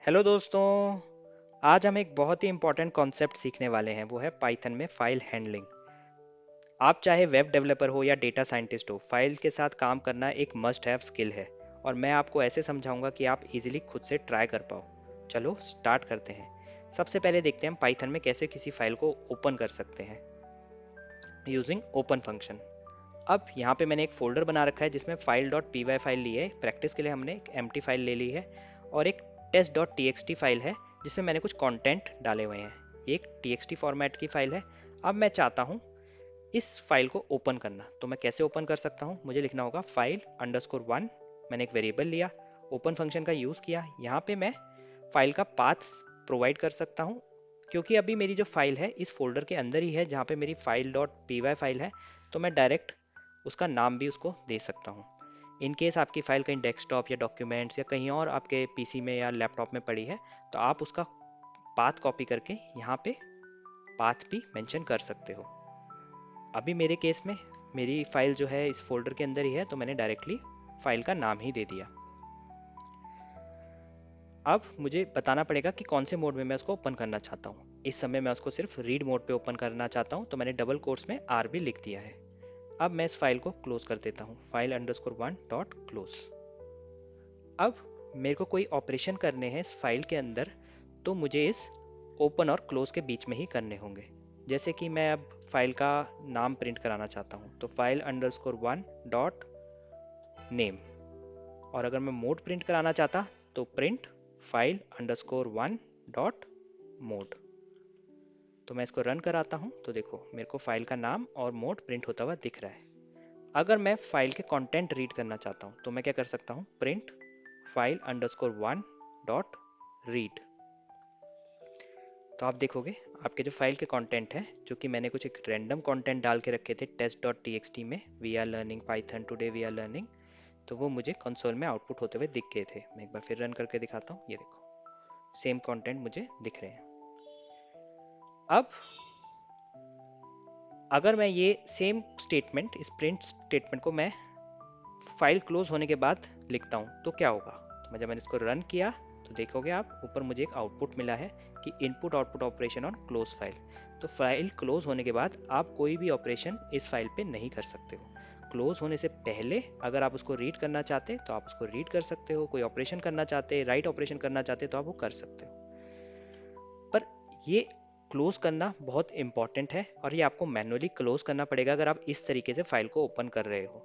Hello दोस्तों। आज हम एक बहुत ही इंपॉर्टेंट कॉन्सेप्ट सीखने वाले हैं, वो है पाइथन में फाइल हैंडलिंग। आप चाहे वेब डेवलपर हो या डेटा साइंटिस्ट हो, फाइल के साथ काम करना एक मस्ट हैव स्किल है। और मैं आपको ऐसे समझाऊंगा कि आप इजीली खुद से ट्राई कर पाओ। चलो स्टार्ट करते हैं। सबसे पहले देखते हैं हम पाइथन में कैसे किसी फाइल को ओपन कर सकते हैं यूजिंग ओपन फंक्शन। अब यहाँ पे मैंने एक फोल्डर बना रखा है जिसमें file dot P Y file ली है। प्रैक्टिस के लिए हमने एक एम्प्टी फाइल ले ली है और एक test dot T X T file है जिसमें मैंने कुछ कंटेंट डाले हुए हैं। एक टी एक्स टी फॉर्मेट की फाइल है। अब मैं चाहता हूँ इस फाइल को ओपन करना, तो मैं कैसे ओपन कर सकता हूँ? मुझे लिखना होगा फाइल अंडरस्कोर वन। मैंने एक वेरिएबल लिया, ओपन फंक्शन का यूज़ किया। यहाँ पे मैं फाइल का पाथ प्रोवाइड कर सकता हूँ, क्योंकि अभी मेरी जो फाइल है इस फोल्डर के अंदर ही है जहाँ पे मेरी file dot P Y file है। तो मैं डायरेक्ट उसका नाम भी उसको दे सकता हूँ। इन केस आपकी फ़ाइल कहीं डेस्कटॉप या डॉक्यूमेंट्स या कहीं और आपके पीसी में या लैपटॉप में पड़ी है, तो आप उसका पाथ कॉपी करके यहाँ पे पाथ भी मेंशन कर सकते हो। अभी मेरे केस में मेरी फ़ाइल जो है इस फोल्डर के अंदर ही है, तो मैंने डायरेक्टली फ़ाइल का नाम ही दे दिया। अब मुझे बताना पड़ेगा कि कौन से मोड में मैं उसको ओपन करना चाहता हूँ। इस समय मैं उसको सिर्फ रीड मोड पे ओपन करना चाहता हूँ, तो मैंने डबल कोट्स में आर भी लिख दिया है। अब मैं इस फाइल को क्लोज कर देता हूँ, file underscore one dot close. अब मेरे को कोई ऑपरेशन करने हैं इस फाइल के अंदर, तो मुझे इस ओपन और क्लोज के बीच में ही करने होंगे। जैसे कि मैं अब फाइल का नाम प्रिंट कराना चाहता हूँ, तो file underscore one dot name. और अगर मैं मोड प्रिंट कराना चाहता, तो print file underscore one dot mode. तो मैं इसको रन कराता हूँ, तो देखो मेरे को फाइल का नाम और मोड प्रिंट होता हुआ दिख रहा है। अगर मैं फाइल के कंटेंट रीड करना चाहता हूँ, तो मैं क्या कर सकता हूँ? Print file underscore one dot read. तो आप देखोगे आपके जो फाइल के कंटेंट हैं, जो कि मैंने कुछ एक रैंडम कंटेंट डाल के रखे थे test dot T X T में, we are learning Python today we are learning, तो वो मुझे कंसोल में आउटपुट होते हुए दिख गए थे। मैं एक बार फिर रन करके दिखाता हूँ। ये देखो सेम कंटेंट मुझे दिख रहे हैं। अब अगर मैं ये सेम स्टेटमेंट, इस प्रिंट स्टेटमेंट को मैं फाइल क्लोज होने के बाद लिखता हूँ, तो क्या होगा? तो जब मैंने इसको रन किया, तो देखोगे आप ऊपर मुझे एक आउटपुट मिला है कि input output operation on close file. तो फाइल क्लोज होने के बाद आप कोई भी ऑपरेशन इस फाइल पे नहीं कर सकते हो। क्लोज होने से पहले अगर आप उसको रीड करना चाहते तो आप उसको रीड कर सकते हो, कोई ऑपरेशन करना चाहते, राइट ऑपरेशन करना चाहते, तो आप वो कर सकते हो। पर ये क्लोज करना बहुत इंपॉर्टेंट है, और ये आपको मैनुअली क्लोज करना पड़ेगा अगर आप इस तरीके से फाइल को ओपन कर रहे हो।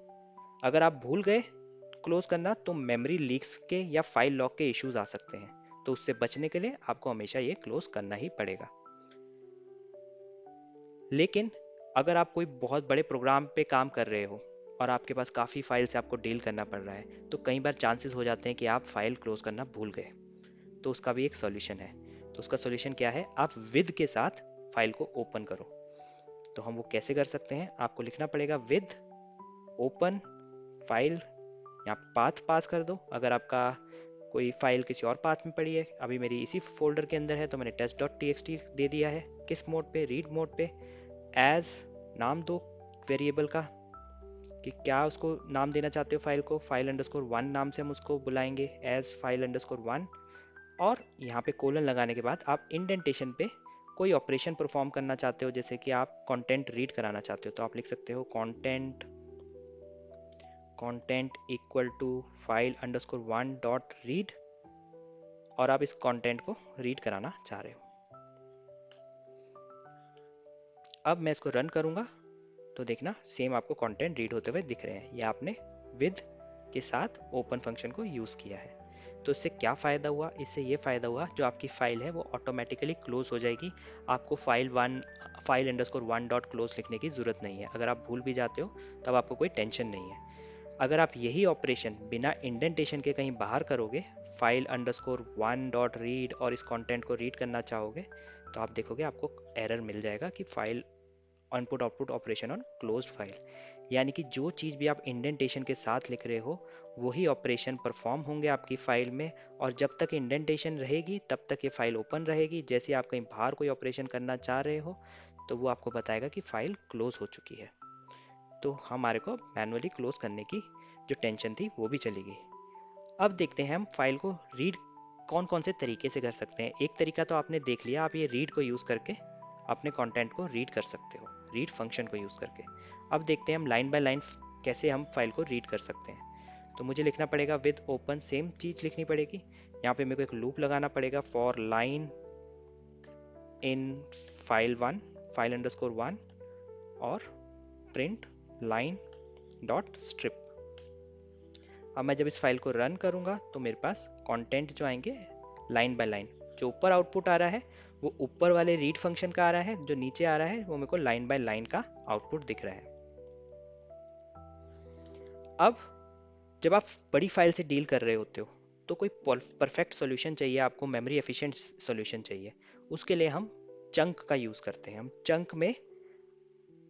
अगर आप भूल गए क्लोज करना, तो मेमोरी लीक्स के या फाइल लॉक के इश्यूज आ सकते हैं। तो उससे बचने के लिए आपको हमेशा ये क्लोज करना ही पड़ेगा। लेकिन अगर आप कोई बहुत बड़े प्रोग्राम पे काम कर रहे हो और आपके पास काफ़ी फाइल से आपको डील करना पड़ रहा है, तो कई बार चांसेस हो जाते हैं कि आप फाइल क्लोज करना भूल गए। तो उसका भी एक सॉल्यूशन है। तो उसका सॉल्यूशन क्या है? आप विद के साथ फाइल को ओपन करो। तो हम वो कैसे कर सकते हैं? आपको लिखना पड़ेगा विद ओपन फाइल। यहाँ पाथ पास कर दो। अगर आपका कोई फाइल किसी और पाथ में पड़ी है, अभी मेरी इसी फोल्डर के अंदर है, तो मैंने test dot T X T दे दिया है। किस मोड पे? रीड मोड पे। एज नाम दो वेरिएबल का, कि क्या उसको नाम देना चाहते हो फाइल को। फाइल अंडरस्कोर वन नाम से हम उसको बुलाएंगे, एज फाइल अंडरस्कोर वन। और यहाँ पे कोलन लगाने के बाद आप इंडेंटेशन पे कोई ऑपरेशन परफॉर्म करना चाहते हो, जैसे कि आप कंटेंट रीड कराना चाहते हो, तो आप लिख सकते हो content content equal to file underscore one dot read. और आप इस कंटेंट को रीड कराना चाह रहे हो। अब मैं इसको रन करूंगा, तो देखना सेम आपको कंटेंट रीड होते हुए दिख रहे हैं। ये आपने विद के साथ ओपन फंक्शन को यूज़ किया है। तो इससे क्या फ़ायदा हुआ? इससे ये फ़ायदा हुआ, जो आपकी फ़ाइल है वो ऑटोमेटिकली क्लोज हो जाएगी। आपको file underscore one dot close लिखने की ज़रूरत नहीं है। अगर आप भूल भी जाते हो, तब आपको कोई टेंशन नहीं है। अगर आप यही ऑपरेशन बिना इंडेंटेशन के कहीं बाहर करोगे, file underscore one dot read, और इस कंटेंट को रीड करना चाहोगे, तो आप देखोगे आपको एरर मिल जाएगा कि file input output operation on closed file. यानी कि जो चीज़ भी आप इंडेंटेशन के साथ लिख रहे हो, वही ऑपरेशन परफॉर्म होंगे आपकी फाइल में। और जब तक इंडेंटेशन रहेगी तब तक ये फाइल ओपन रहेगी। जैसे आप कहीं बाहर कोई ऑपरेशन करना चाह रहे हो, तो वो आपको बताएगा कि फाइल क्लोज हो चुकी है। तो हमारे को मैनुअली क्लोज करने की जो टेंशन थी वो भी चली गई। अब देखते हैं हम फाइल को रीड कौन कौन से तरीके से कर सकते हैं। एक तरीका तो आपने देख लिया, आप ये रीड को यूज़ करके अपने कंटेंट को रीड कर सकते हो, रीड फंक्शन को यूज़ करके। अब देखते हैं हम लाइन बाय लाइन कैसे हम फाइल को रीड कर सकते हैं। तो मुझे लिखना पड़ेगा विद ओपन, सेम चीज़ लिखनी पड़ेगी। यहाँ पे मेरे को एक लूप लगाना पड़ेगा for line in file one, file underscore one, और प्रिंट लाइन डॉट स्ट्रिप। अब मैं जब इस फाइल को रन करूंगा तो मेरे पास कंटेंट जो आएंगे लाइन बाय लाइन, जो ऊपर आउटपुट आ रहा है वो ऊपर वाले रीड फंक्शन का आ रहा है, जो नीचे आ रहा है वो मेरे को लाइन बाय लाइन का आउटपुट दिख रहा है। अब जब आप बड़ी फाइल से डील कर रहे होते हो तो कोई परफेक्ट सॉल्यूशन चाहिए, आपको मेमोरी एफिशिएंट सॉल्यूशन चाहिए। उसके लिए हम चंक का यूज़ करते हैं। हम चंक में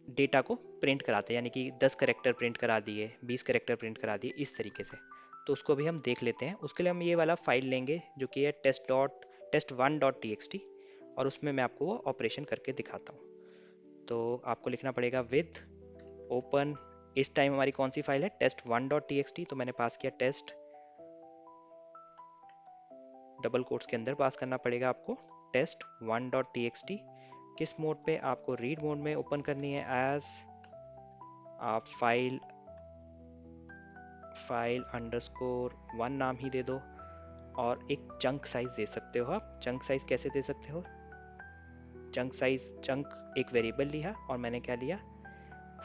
डेटा को प्रिंट कराते हैं, यानी कि 10 करेक्टर प्रिंट करा दिए, 20 करेक्टर प्रिंट करा दिए, इस तरीके से। तो उसको भी हम देख लेते हैं। उसके लिए हम ये वाला फाइल लेंगे जो कि है test1.txt, और उसमें मैं आपको वो ऑपरेशन करके दिखाता हूँ। तो आपको लिखना पड़ेगा विद ओपन, इस टाइम हमारी कौन सी फाइल है, test1.txt, तो मैंने पास किया टेस्ट, डबल कोट्स के अंदर पास करना पड़ेगा आपको test1.txt। किस मोड पे, आपको रीड मोड में ओपन करनी है एज आप फाइल अंडरस्कोर वन नाम ही दे दो, और एक चंक साइज दे सकते हो। आप चंक साइज कैसे दे सकते हो, चंक साइज, चंक एक वेरिएबल लिया और मैंने क्या लिया,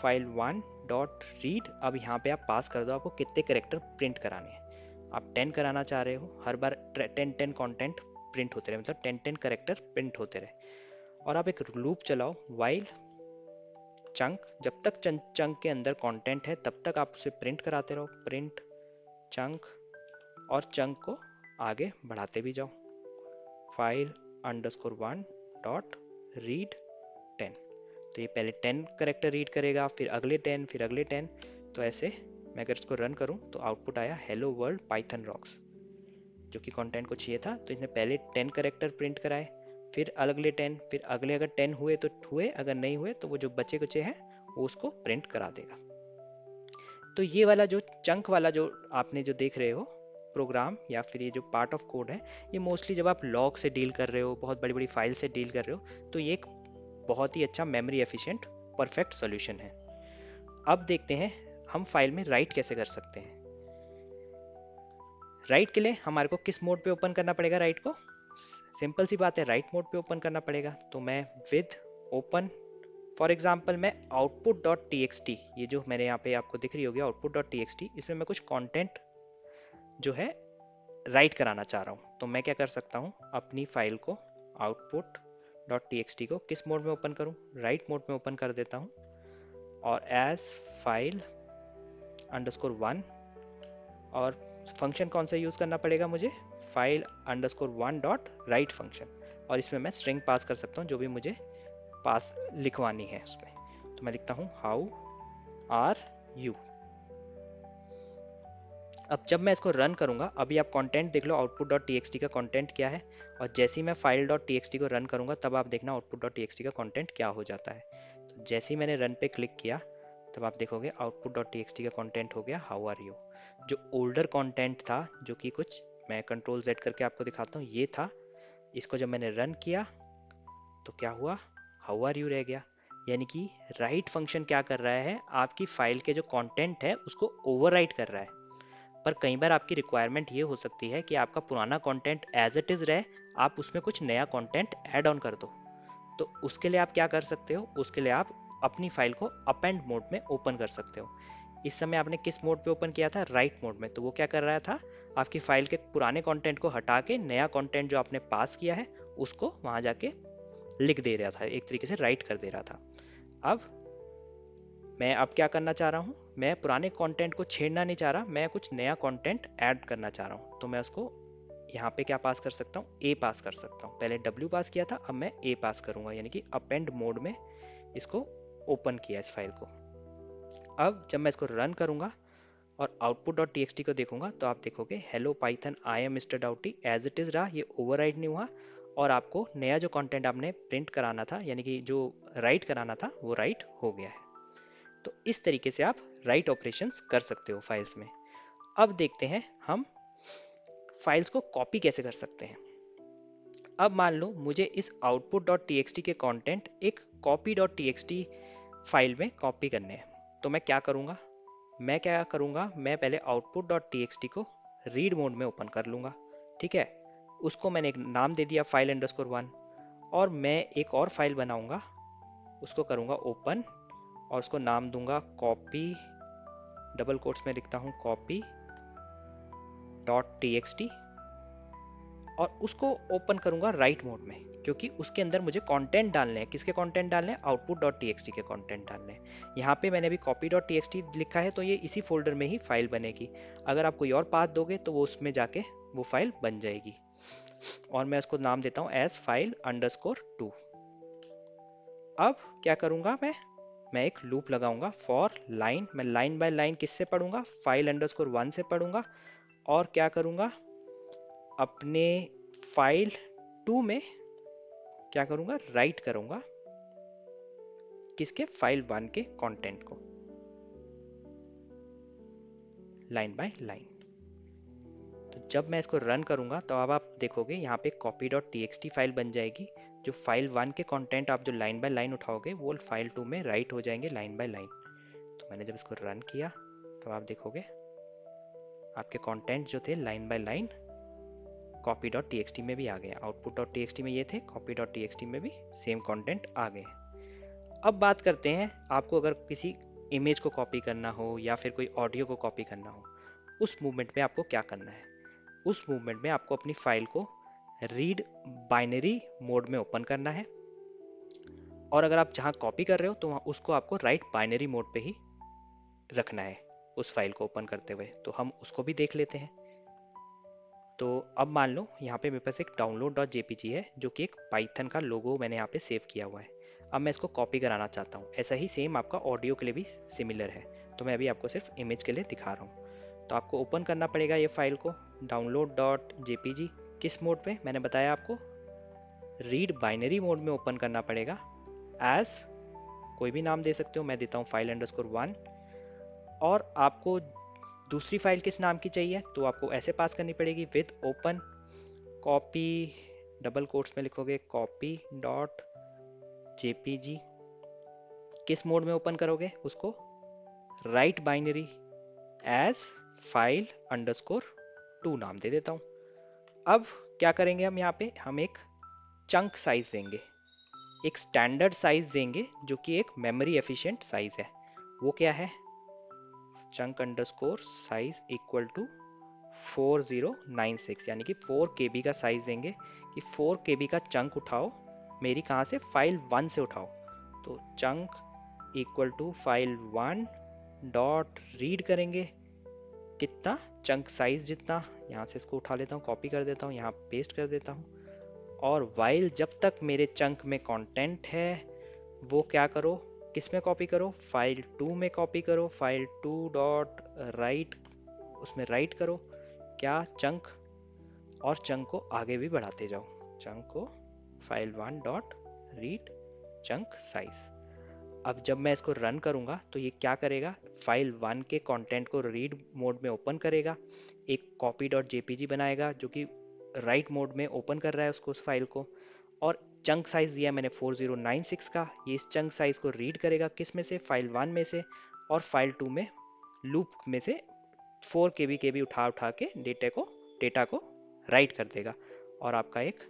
फाइल वन डॉट रीड। अब यहाँ पे आप पास कर दो आपको कितने करेक्टर प्रिंट कराने हैं। आप 10 कराना चाह रहे हो, हर बार 10 कंटेंट प्रिंट होते रहे, मतलब 10 करेक्टर प्रिंट होते रहे। और आप एक लूप चलाओ वाइल चंक, जब तक चंक के अंदर कंटेंट है तब तक आप उसे प्रिंट कराते रहो, प्रिंट चंक, और चंक को आगे बढ़ाते भी जाओ, file underscore one dot read 10। तो ये पहले 10 करेक्टर रीड करेगा, फिर अगले 10, फिर अगले 10। तो ऐसे मैं अगर इसको रन करूं तो आउटपुट आया हेलो वर्ल्ड पाइथन रॉक्स, जो कि कंटेंट को चाहिए था। तो इसने पहले 10 करेक्टर प्रिंट कराए, फिर अगले 10, फिर अगले अगर 10 हुए तो हुए, अगर नहीं हुए तो वो जो बचे कुचे हैं वो उसको प्रिंट करा देगा। तो ये वाला जो चंक वाला जो आपने जो देख रहे हो प्रोग्राम, या फिर ये जो पार्ट ऑफ कोड है, ये मोस्टली जब आप लॉग से डील कर रहे हो, बहुत बड़ी बड़ी फाइल से डील कर रहे हो, तो ये एक बहुत ही अच्छा मेमोरी एफिशिएंट परफेक्ट सॉल्यूशन है। अब देखते हैं हम फाइल में राइट कैसे कर सकते हैं। राइट के लिए हमारे को किस मोड पे ओपन करना पड़ेगा, राइट को सिंपल सी बात है, राइट मोड पे ओपन करना पड़ेगा। तो मैं विद ओपन, फॉर एग्जाम्पल मैं output dot T X T, ये जो मैंने यहाँ पे आपको दिख रही होगी output dot T X T, इसमें मैं कुछ कंटेंट जो है राइट कराना चाह रहा हूँ। तो मैं क्या कर सकता हूँ, अपनी फाइल को output dot T X T को किस मोड में ओपन करूँ, राइट मोड में ओपन कर देता हूँ, और एज फाइल अंडरस्कोर वन, और फंक्शन कौन सा यूज़ करना पड़ेगा मुझे, file underscore one dot right function, और इसमें मैं स्ट्रिंग पास कर सकता हूँ जो भी मुझे पास लिखवानी है उसमें। तो मैं लिखता हूँ हाउ आर यू। अब जब मैं इसको रन करूंगा, अभी आप कंटेंट देख low output dot T X T का कंटेंट क्या है, और जैसे ही मैं file dot T X T को रन करूंगा तब आप देखना output dot T X T का कंटेंट क्या हो जाता है। तो जैसे ही मैंने रन पे क्लिक किया तब आप देखोगे output dot T X T का कंटेंट हो गया हाउ आर यू। जो ओल्डर कंटेंट था, जो कि कुछ मैं कंट्रोल जेड करके आपको दिखाता हूँ, ये था, इसको जब मैंने रन किया तो क्या हुआ, हाउ आर यू रह गया। यानी कि राइट फंक्शन क्या कर रहा है, आपकी फाइल के जो कंटेंट है उसको ओवरराइट कर रहा है। पर कई बार आपकी रिक्वायरमेंट ये हो सकती है कि आपका पुराना कंटेंट एज इट इज़ रहे, आप उसमें कुछ नया कंटेंट ऐड ऑन कर दो। तो उसके लिए आप क्या कर सकते हो, उसके लिए आप अपनी फाइल को अपेंड मोड में ओपन कर सकते हो। इस समय आपने किस मोड पे ओपन किया था, राइट मोड में, तो वो क्या कर रहा था, आपकी फाइल के पुराने कंटेंट को हटा के नया कंटेंट जो आपने पास किया है उसको वहां जाके लिख दे रहा था, एक तरीके से राइट कर दे रहा था। अब मैं अब क्या करना चाह रहा हूँ, मैं पुराने कंटेंट को छेड़ना नहीं चाह रहा, मैं कुछ नया कंटेंट ऐड करना चाह रहा हूँ। तो मैं उसको यहाँ पे क्या पास कर सकता हूँ, ए पास कर सकता हूँ। पहले डब्ल्यू पास किया था, अब मैं ए पास करूँगा, यानी कि अपेंड मोड में इसको ओपन किया इस फाइल को। अब जब मैं इसको रन करूँगा और आउटपुट डॉट टी को देखूंगा तो आप देखोगे hello Python I am mister Doughty as it is रहा, ये ओवरराइड नहीं हुआ, और आपको नया जो कंटेंट आपने प्रिंट कराना था, यानी कि जो राइट कराना था, वो राइट हो गया है। तो इस तरीके से आप राइट ऑपरेशंस कर सकते हो फाइल्स में। अब देखते हैं हम फाइल्स को कॉपी कैसे कर सकते हैं। अब मान लो मुझे इस output.txt के कंटेंट एक copy.txt फाइल में कॉपी करने हैं, तो मैं क्या करूँगा, मैं पहले output.txt को रीड मोड में ओपन कर लूँगा। ठीक है, उसको मैंने एक नाम दे दिया फाइल अंडरस्कोर वन, और मैं एक और फाइल बनाऊँगा, उसको करूँगा ओपन, और उसको नाम दूंगा कॉपी, डबल कोट्स में लिखता हूँ कॉपी डॉट टी, और उसको ओपन करूंगा राइट मोड में, क्योंकि उसके अंदर मुझे कंटेंट डालने हैं। किसके कंटेंट डालने हैं? आउटपुट डॉट टी के कंटेंट डालने हैं। यहाँ पे मैंने अभी कॉपी डॉट टी लिखा है, तो ये इसी फोल्डर में ही फाइल बनेगी। अगर आप कोई और पाथ दोगे तो वो उसमें जाके वो फाइल बन जाएगी, और मैं उसको नाम देता हूँ एज फाइल अंडरस्कोर टू। अब क्या करूंगा, मैं एक लूप लगाऊंगा फॉर लाइन। मैं लाइन बाय लाइन किससे पढ़ूंगा? फाइल अंडरस्कोर वन से पढ़ूंगा, और क्या करूंगा, अपने फाइल टू में क्या करूंगा, राइट करूंगा किसके? फाइल वन के कंटेंट को, लाइन बाय लाइन। तो जब मैं इसको रन करूंगा तो अब आप देखोगे यहाँ पे कॉपी डॉट टी फाइल बन जाएगी। जो फाइल वन के कंटेंट आप जो लाइन बाय लाइन उठाओगे वो फाइल टू में राइट हो जाएंगे लाइन बाय लाइन। तो मैंने जब इसको रन किया तो आप देखोगे आपके कंटेंट जो थे line by line copy dot T में भी आ गए। आउटपुट डॉट टी में ये थे, कॉपी डॉट टी में भी सेम कंटेंट आ गए। अब बात करते हैं, आपको अगर किसी इमेज को कॉपी करना हो या फिर कोई ऑडियो को कॉपी करना हो, उस मूवमेंट में आपको क्या करना है। उस मूवमेंट में आपको अपनी फाइल को रीड बाइनरी मोड में ओपन करना है, और अगर आप जहां कॉपी कर रहे हो तो वहां उसको आपको राइट बाइनरी मोड पे ही रखना है उस फाइल को ओपन करते हुए। तो हम उसको भी देख लेते हैं। तो अब मान लो यहाँ पे मेरे पास एक डाउनलोड डॉट जेपीजी है, जो कि एक पाइथन का लोगो मैंने यहाँ पे सेव किया हुआ है। अब मैं इसको कॉपी कराना चाहता हूँ। ऐसा ही सेम आपका ऑडियो के लिए भी सिमिलर है, तो मैं अभी आपको सिर्फ इमेज के लिए दिखा रहा हूँ। तो आपको ओपन करना पड़ेगा ये फाइल को डाउनलोड डॉट जेपीजी। किस मोड पे? मैंने बताया आपको रीड बाइनरी मोड में ओपन करना पड़ेगा। एज कोई भी नाम दे सकते हो, मैं देता हूँ फाइल अंडरस्कोर वन। और आपको दूसरी फाइल किस नाम की चाहिए, तो आपको ऐसे पास करनी पड़ेगी with open copy, double quotes में लिखोगे कॉपी डॉट जेपीजी। किस मोड में ओपन करोगे उसको? Write binary as file underscore two नाम दे देता हूँ। अब क्या करेंगे हम, यहाँ पे हम एक चंक साइज देंगे, एक स्टैंडर्ड साइज देंगे जो कि एक मेमोरी एफिशिएंट साइज है। वो क्या है? Chunk underscore size equal to 4096, यानी कि 4 KB का साइज देंगे कि 4 KB का चंक उठाओ मेरी कहाँ से? फाइल वन से उठाओ। तो chunk equal to file one dot read करेंगे कितना? चंक साइज जितना। यहाँ से इसको उठा लेता हूँ, कॉपी कर देता हूँ, यहाँ पेस्ट कर देता हूँ। और वाइल जब तक मेरे चंक में कंटेंट है वो क्या करो, किस में कॉपी करो? फाइल टू में कॉपी करो। फाइल टू डॉट राइट, उसमें राइट करो क्या? चंक। और चंक को आगे भी बढ़ाते जाओ, चंक को file one dot read chunk size. अब जब मैं इसको रन करूंगा तो ये क्या करेगा? फाइल वन के कंटेंट को रीड मोड में ओपन करेगा, एक कॉपी डॉट जेपीजी बनाएगा जो कि राइट मोड में ओपन कर रहा है उसको, उस फाइल को। और चंक साइज दिया मैंने 4096 का, ये इस चंक साइज को रीड करेगा किस में से? फाइल वन में से। और फाइल टू में लूप में से 4 KB उठा उठा के डेटा को राइट कर देगा, और आपका एक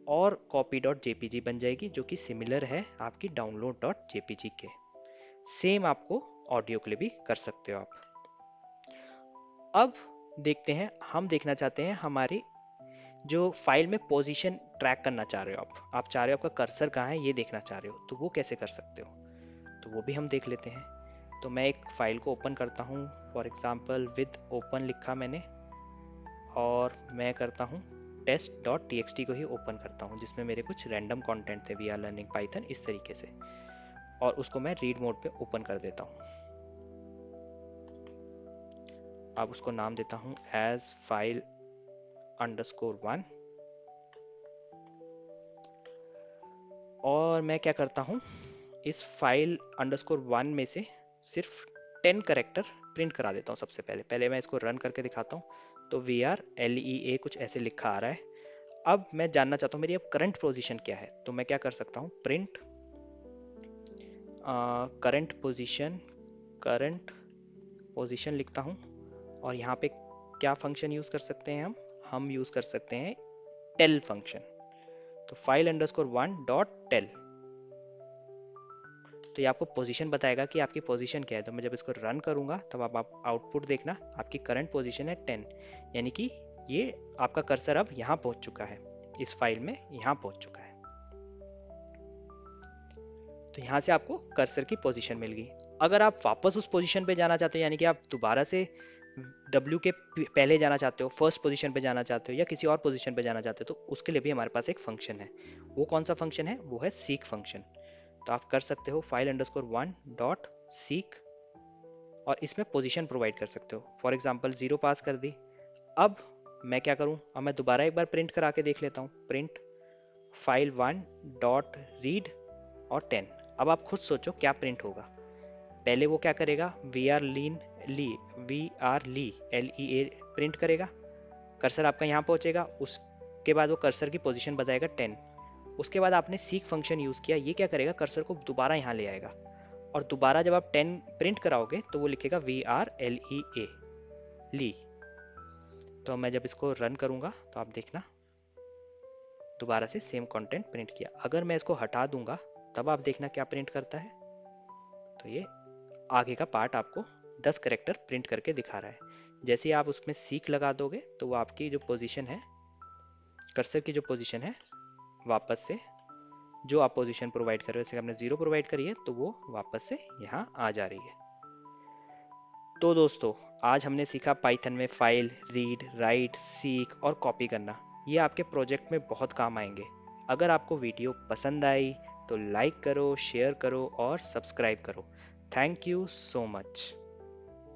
और कॉपी डॉट जेपीजी बन जाएगी जो कि सिमिलर है आपकी डाउनलोड डॉट जेपीजी के। सेम आपको ऑडियो के लिए भी कर सकते हो आप। अब देखते हैं, हम देखना चाहते हैं हमारी जो फाइल में पोजीशन ट्रैक करना चाह रहे हो आप चाह रहे हो आपका कर्सर कहाँ है ये देखना चाह रहे हो, तो वो कैसे कर सकते हो, तो वो भी हम देख लेते हैं। तो मैं एक फाइल को ओपन करता हूँ, फॉर एग्जांपल विद ओपन लिखा मैंने, और मैं करता हूँ टेस्ट डॉट टी को ही ओपन करता हूँ, जिसमें मेरे कुछ रैंडम कंटेंट थे, वी आर लर्निंग पाइथन इस तरीके से। और उसको मैं रीड मोड पे ओपन कर देता हूँ। अब उसको नाम देता हूँ एज फाइल अंडरस्कोर वन। और मैं क्या करता हूँ, इस फाइल अंडरस्कोर वन में से सिर्फ 10 करेक्टर प्रिंट करा देता हूँ सबसे पहले। पहले मैं इसको रन करके दिखाता हूँ। तो VRLEA कुछ ऐसे लिखा आ रहा है। अब मैं जानना चाहता हूँ मेरी अब करंट पोजीशन क्या है, तो मैं क्या कर सकता हूँ, print current position, current position लिखता हूँ। और यहाँ पे क्या फंक्शन यूज़ कर सकते हैं हम यूज़ कर सकते हैं टेल फंक्शन। तो file underscore one dot tell, तो ये आपको पोजीशन बताएगा कि आपकी पोजीशन क्या है। तो मैं जब इसको रन करूंगा तब आप आउटपुट देखना, आपकी करंट पोजीशन है 10, यानी कि ये आपका कर्सर अब यहाँ पहुँच चुका है, इस फाइल में यहाँ पहुँच चुका है। तो यहाँ से आपको कर्सर की पोजीशन मिल गई। अगर आप वापस उस पोजीशन पे जाना चाहते हो, यानी कि आप दोबारा से W के पहले जाना चाहते हो, फर्स्ट पोजीशन पे जाना चाहते हो या किसी और पोजीशन पे जाना चाहते हो, तो उसके लिए भी हमारे पास एक फंक्शन है। वो कौन सा फंक्शन है, वो है सीक फंक्शन। तो आप कर सकते हो file underscore one dot seek, और इसमें पोजीशन प्रोवाइड कर सकते हो। फॉर एग्जांपल 0 पास कर दी। अब मैं क्या करूं, अब मैं दोबारा एक बार प्रिंट करा के देख लेता हूं, print file one dot read और 10। अब आप खुद सोचो क्या प्रिंट होगा। पहले वो क्या करेगा, VRLEA प्रिंट करेगा, कर्सर आपका यहाँ पहुंचेगा, उसके बाद वो कर्सर की पोजीशन बताएगा 10। उसके बाद आपने सीक फंक्शन यूज़ किया, ये क्या करेगा, कर्सर को दोबारा यहाँ ले आएगा, और दोबारा जब आप 10 प्रिंट कराओगे तो वो लिखेगा VRLEA ली। तो मैं जब इसको रन करूँगा तो आप देखना दोबारा से सेम कंटेंट प्रिंट किया। अगर मैं इसको हटा दूंगा तब आप देखना क्या प्रिंट करता है। तो ये आगे का पार्ट आपको 10 करेक्टर प्रिंट करके दिखा रहा है। जैसे ही आप उसमें सीक लगा दोगे तो वो आपकी जो पोजीशन है, कर्सर की जो पोजीशन है, वापस से जो आप पोजीशन प्रोवाइड कर रहे हो, जैसे आपने 0 प्रोवाइड करी है तो वो वापस से यहाँ आ जा रही है। तो दोस्तों, आज हमने सीखा पाइथन में फाइल, रीड, राइट, सीक और कॉपी करना। ये आपके प्रोजेक्ट में बहुत काम आएंगे। अगर आपको वीडियो पसंद आई तो लाइक करो, शेयर करो और सब्सक्राइब करो। Thank you so much.